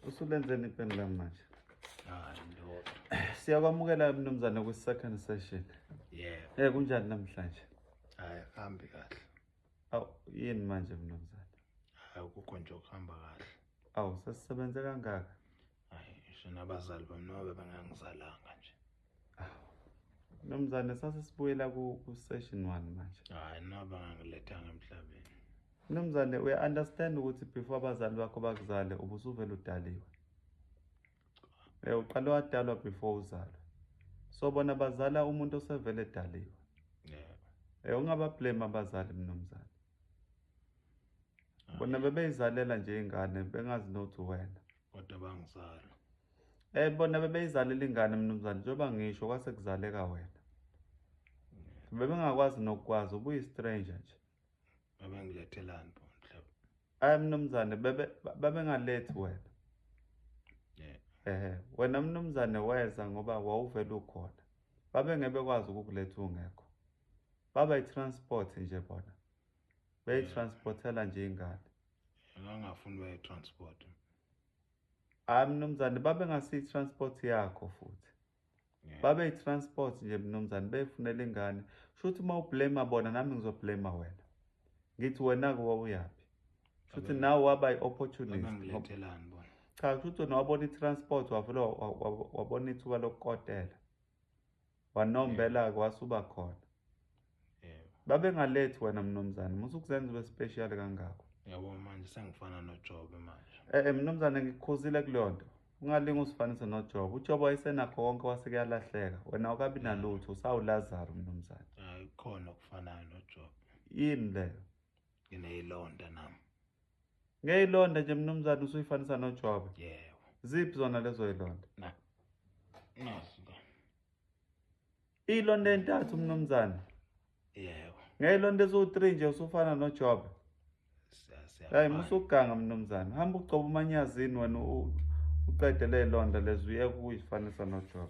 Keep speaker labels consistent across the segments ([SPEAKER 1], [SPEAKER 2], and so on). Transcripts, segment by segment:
[SPEAKER 1] usulenzeni ipendula manje?
[SPEAKER 2] Hayi ndoda.
[SPEAKER 1] Siyakwamukela mnumzane kwi-second session.
[SPEAKER 2] Yebo.
[SPEAKER 1] Kunjani namhlanje?
[SPEAKER 2] Hayi hambi kahle.
[SPEAKER 1] Awu yini manje mnumzane?
[SPEAKER 2] Hayi kukho nje ukuhamba kahle.
[SPEAKER 1] Awu sesisebenze kangaka?
[SPEAKER 2] Hayi ngisho nabazali bami noma bengangizalanga nje.
[SPEAKER 1] Mnumzane sasesibuyela ku-session 1 manje.
[SPEAKER 2] Hayi noma bengangilethanga emhlabeni.
[SPEAKER 1] Mnumzane uya-understand ukuthi before abazali bakho bakuzale ubusuvele udaliwe? Uqale wadalwa before uzalwe. So bona bazala umuntu osevele edaliwe.
[SPEAKER 2] Yebo.
[SPEAKER 1] Ungabablame abazali mnumzane. Bona bebeyizalela nje ingane bengazi nokuthi wena.
[SPEAKER 2] Kodwa bangizala.
[SPEAKER 1] Bona bebeyizalela ingane mnumzane njengoba ngisho kwase kuzaleka wena. Bebengakwazi nokukwazi ubuyi-stranger nje.
[SPEAKER 2] Babengilethelani bo mhlaba?
[SPEAKER 1] Hayi mnumzane babengalethi wena. Wena mnumzane weza ngoba wawuvele ukhona. Babengekwazi ukukuletha ungekho. Baba i-transport nje bona. Beyitransportela nje ingane.
[SPEAKER 2] Ngangafuni bayitransport.
[SPEAKER 1] Hayi mnumzane babengasiyi-transport yakho futhi. Babe i-transport nje mnumzane beyifunela ingane. Shuthi uma ublame bona nami ngizoblame wena. Ngithi wena-ke wawuyaphi? Shuthi nawe waba i-opportunist.
[SPEAKER 2] Babengilethelani bona?
[SPEAKER 1] Cha shuthi wena wabona i-transport wavele wabona ithuba lokukotela. Wanombela-ke wasuba khona.
[SPEAKER 2] Yebo.
[SPEAKER 1] Babengalethi wena mnumzane musukuzenza ube special kangako.
[SPEAKER 2] Yabo manje sengifana noJob manje.
[SPEAKER 1] Mnumzane ngikukhuzile kuleyo nto. Ungalinga usifanise noJob. uJob wayesenakho konke wase kuyalahleka. Wena awukabi nalutho usawuLazaro mnumzane.
[SPEAKER 2] Hayi khona okufanayo noJob.
[SPEAKER 1] Yini leyo?
[SPEAKER 2] Ngineyilonda nami.
[SPEAKER 1] Ngeyilonda nje mnumzane usuyifanisa noJob.
[SPEAKER 2] Yebo.
[SPEAKER 1] Ziphi zona lezo yilonda?
[SPEAKER 2] Nasi.
[SPEAKER 1] Ilonda entathu mnumzane.
[SPEAKER 2] Yebo.
[SPEAKER 1] Ngeyilonda ezu-3 nje usufana noJob. Hayi musuganga mnumzane. Hamba ugcoba umanyazini wena uqede le londa lezo uye kuyifanisa noJob.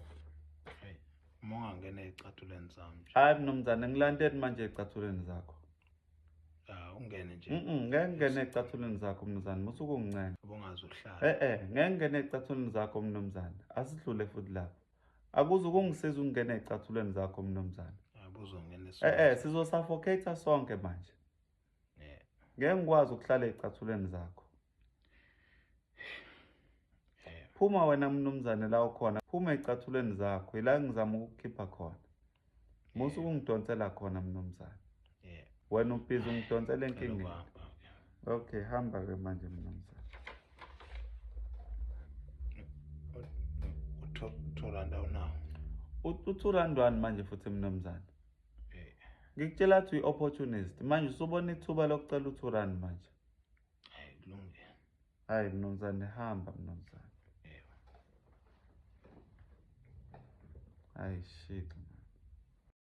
[SPEAKER 2] Hey, ungangena ezicathulweni zami nje.
[SPEAKER 1] Hayi mnumzane ngilandeni manje ezicathulweni zakho.
[SPEAKER 2] Ungene nje.
[SPEAKER 1] Ngeke ngene ezicathulweni zakho mnumzane musuke ungincane.
[SPEAKER 2] Ubungazi uhlala.
[SPEAKER 1] Ngeke ngene ezicathulweni zakho mnumzane. Asidlule futhi lapho. Akuze ukungisiza ukungena ezicathulweni zakho mnumzane.
[SPEAKER 2] Ubuzongena
[SPEAKER 1] sizosuffocate sonke manje.
[SPEAKER 2] Yeah.
[SPEAKER 1] Ngeke ngikwazi ukuhlala ezicathulweni zakho. Phuma wena mnumzane la ukhona. Phuma ezicathulweni zakho. Ila ngizama ukukhipha khona. Musuke ungidonsela khona mnumzane.
[SPEAKER 2] Yeah.
[SPEAKER 1] Wena ubhizi ungidonsela enkingeni.
[SPEAKER 2] Okay,
[SPEAKER 1] hamba ke manje mnumzane.
[SPEAKER 2] Uthoranda unawo.
[SPEAKER 1] Uthurandwani manje futhi mnumzane. Ngikutshela ukuthi uyi-opportunist. Manje usubona ithuba lokucela uthurani manje.
[SPEAKER 2] Hayi kulungile.
[SPEAKER 1] Hayi mnumzane hamba mnumzane.
[SPEAKER 2] Yebo.
[SPEAKER 1] Hayi shit.